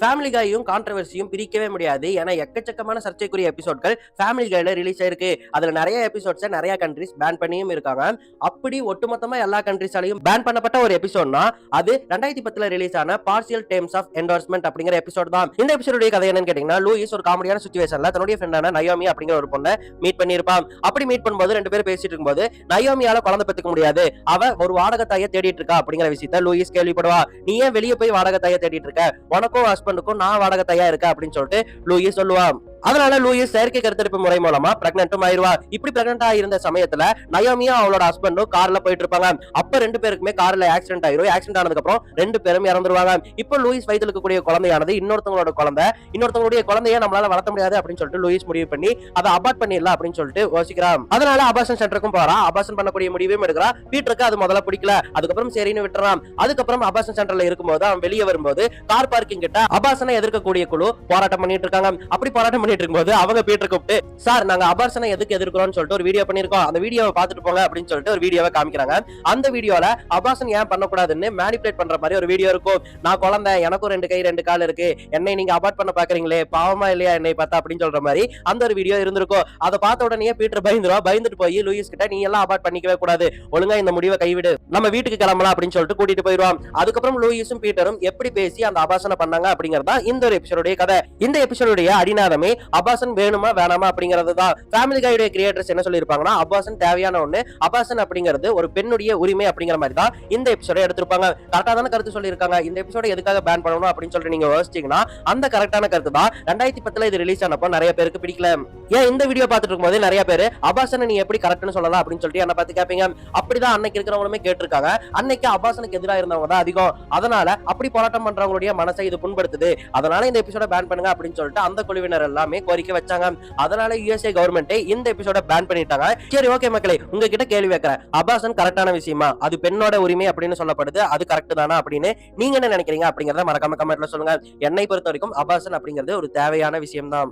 Family கையும் கான்ட்ரவர்சியும் பிரிக்கவே முடியாது. ஏன்னா எக்கச்சக்கமான சர்ச்சைக்குரிய எபிசோட்கள் ஃபேமிலி கைல ரிலீஸ் ஆயிருக்கு. அதுல நிறைய எபிசோட்ஸ் நிறைய கண்ட்ரீஸ் பேன் பண்ணியும் இருக்காங்க. அப்படி ஒட்டுமொத்தமா எல்லா கண்ட்ரீஸாலையும் பேன் பண்ணப்பட்ட ஒரு எபிசோட்னா அது 2010ல ரிலீஸ் ஆன பார்சியல் டேர்ம்ஸ் ஆஃப் என்டோர்ஸ்மெண்ட் அப்படிங்கிற எபிசோட் தான். இந்த எபிசோடுடைய கதை என்னன்னு கேட்டீங்கன்னா, லூயிஸ் ஒரு காமெடியான சிச்சுவேஷன்ல தன்னுடைய ஃப்ரெண்டான நயோமி அப்படிங்கிற ஒரு பொண்ணை மீட் பண்ணியிருப்பான். அப்படி மீட் பண்ணும்போது ரெண்டு பேரும் பேசிட்டு இருக்கும்போது நயோமியால குழந்தை பெத்துக்க முடியாது, அவ ஒரு வாடகை தாயை தேடிட்டு இருக்கா அப்படிங்கிற விஷயத்த லூயிஸ் கேள்விப்படுவா. நீ ஏன் வெளியே போய் வாடகை தாயை தேடிட்டு இருக்க, உனக்கும் ஹஸ்பண்டுக்கும் நான் வாடகை தாயா இருக்க அப்படின்னு சொல்லிட்டு லூயிஸ் சொல்லுவான். அதனால லூயிஸ் செயற்கை கருத்தரிப்பு முறை மூலமா பிரெக்னன்ட்டும் ஆயிருவா. இப்படி பிரெக்னன்ட் ஆயிருந்த சமயத்துல நயோமியும் அவளோட ஹஸ்பண்டும் கார்ல போயிட்டு இருப்பாங்க. அப்ப ரெண்டு பேருக்குமே கார்ல ஆக்சிடென்ட் ஆயிரும். ஆக்சிடென்ட் ஆனதுக்கு அப்புறம் ரெண்டு பேரும் இறந்துருவாங்க. இப்போ லூயிஸ் வயித்துல இருக்கக்கூடிய குழந்தையானது இன்னொருத்தவங்களோட குழந்தை, இன்னொருத்தவங்களுடைய குழந்தைய நம்மளால வளர்த்த முடியாது அப்படின்னு சொல்லிட்டு லூயிஸ் முடிவு பண்ணி அதை அபார்ட் பண்ணிடலாம் அப்படின்னு சொல்லிட்டு யோசிக்கிறான். அதனால அபார்ஷன் சென்டருக்கும் போறா. அபார்ஷன் பண்ணக்கூடிய முடிவையும் எடுக்கிறா. பீட்டருக்கு அது முதல்ல பிடிக்கல. அதுக்கப்புறம் சரின்னு விட்டுறான். அதுக்கப்புறம் அபார்ஷன் சென்டர்ல இருக்கும்போது அவன் வெளியே வரும்போது கார் பார்க்கிங் கிட்ட அபார்ஷனை எதிர்க்கக்கூடிய குழு போராட்டம் பண்ணிட்டு இருக்காங்க. அப்படி போராட்டம் பண்ணிட்டு இருக்கும்போது அவங்க பீட்டர் கூப்பிட்டு, சார் நாங்க அபார்ஷனை எதுக்கு எதிர்க்கிறோம்னு சொல்லிட்டு ஒரு வீடியோ பண்ணிருக்கோம், அந்த வீடியோவை பார்த்துட்டு போங்க அப்படின்னு சொல்லிட்டு ஒரு வீடியோவை காமிக்கிறாங்க. அந்த வீடியோல அபார்ஷன் ஏன் பண்ணக்கூடாதுன்னு மேனிபுலேட் பண்ற மாதிரி ஒரு வீடியோ இருக்கும். நான் குழந்தை, எனக்கும் 2 கை 2 கால் இருக்கு, என்னை நீங்க அபார்ட் பண்ண பாக்குறீங்களே, பாவமா இல்லையா என்னை பார்த்தா அப்படின்னு சொல்ற மாதிரி அந்த ஒரு வீடியோ இருந்திருக்கும். அதை பார்த்த உடனே பீட்டர் பயந்துட்டு போய் லூயிஸ் கிட்ட, நீ எல்லாம் அபார்ட் பண்ணிக்கவே கூடாது, ஒழுங்கா இந்த முடிவை கைவிடு, நம்ம வீட்டுக்கு கிளம்பலாம் அப்படின்னு சொல்லிட்டு கூட்டிட்டு போயிடுவான். அதுக்கப்புறம் லூயிஸும் பீட்டரும் எப்படி பேசி அந்த அபார்ஷனை பண்ணாங்க அப்படிங்கறதா இந்த ஒரு எபிசோடுடைய கதை. இந்த எபிசோடுடைய அடிநாதமே அபார்ஷன் வேணுமா வேணாமா அப்படிங்கிறது தான். ஃபேமிலி கையுடைய கிரியேட்டர்ஸ் என்ன சொல்லிருப்பாங்கன்னா, அபார்ஷன் தேவையான ஒண்ணு, அபார்ஷன் அப்படிங்கிறது ஒரு பெண்ணுடைய உரிமை அப்படிங்கிற மாதிரி தான் இந்த எபிசோட எடுத்திருப்பாங்க. கரெக்டா தான கருத்து சொல்லிருக்காங்க. இந்த எபிசோட எதுக்காக பேன் பண்ணணும் அப்படின்னு சொல்லிட்டு நீங்க யோசிச்சீங்கன்னா அந்த கரெக்டான கருத்து தான். 2010ல இது ரிலீஸ் ஆனப்போ நிறைய பேருக்கு பிடிக்கல. ஏன் இந்த வீடியோ பார்த்துட்டு இருக்கும்போது நிறைய பேர் அபார்ஷனை நீ எப்படி கரெக்ட்னு சொல்லலாம் அப்படின்னு சொல்லிட்டு என்ன பார்த்து கேட்பீங்க. அப்படிதான் அன்னைக்கு இருக்கிறவங்களுமே கேட்டிருக்காங்க. அன்னைக்கு அபார்ஷனுக்கு எதிராக இருந்தவங்க தான் அதிகம். அதனால அப்படி போராட்டம் பண்றவங்களுடைய மனசை இது புண்படுத்துது, அதனால இந்த எபிசோட பேன் பண்ணுங்க அப்படின்னு சொல்லிட்டு அந்த குழுவினர் எல்லாமே கோரிக்கை வச்சாங்க. அதனால யுஎஸ்ஏ கவர்மெண்ட் இந்த எபிசோட பேன் பண்ணிட்டாங்க. சரி, ஓகே மக்களே, உங்ககிட்ட கேள்வி வைக்கிறேன், அபார்ஷன் கரெக்டான விஷயமா, அது பெண்ணோட உரிமை அப்படின்னு சொல்லப்படுது, அது கரெக்ட் தானா அப்படின்னு நீங்க என்ன நினைக்கிறீங்க அப்படிங்கறத மறக்காம கமெண்ட்ல சொல்லுங்க. என்னை பொறுத்த வரைக்கும் அபார்ஷன் அப்படிங்கிறது ஒரு தேவையான விஷயம் தான்.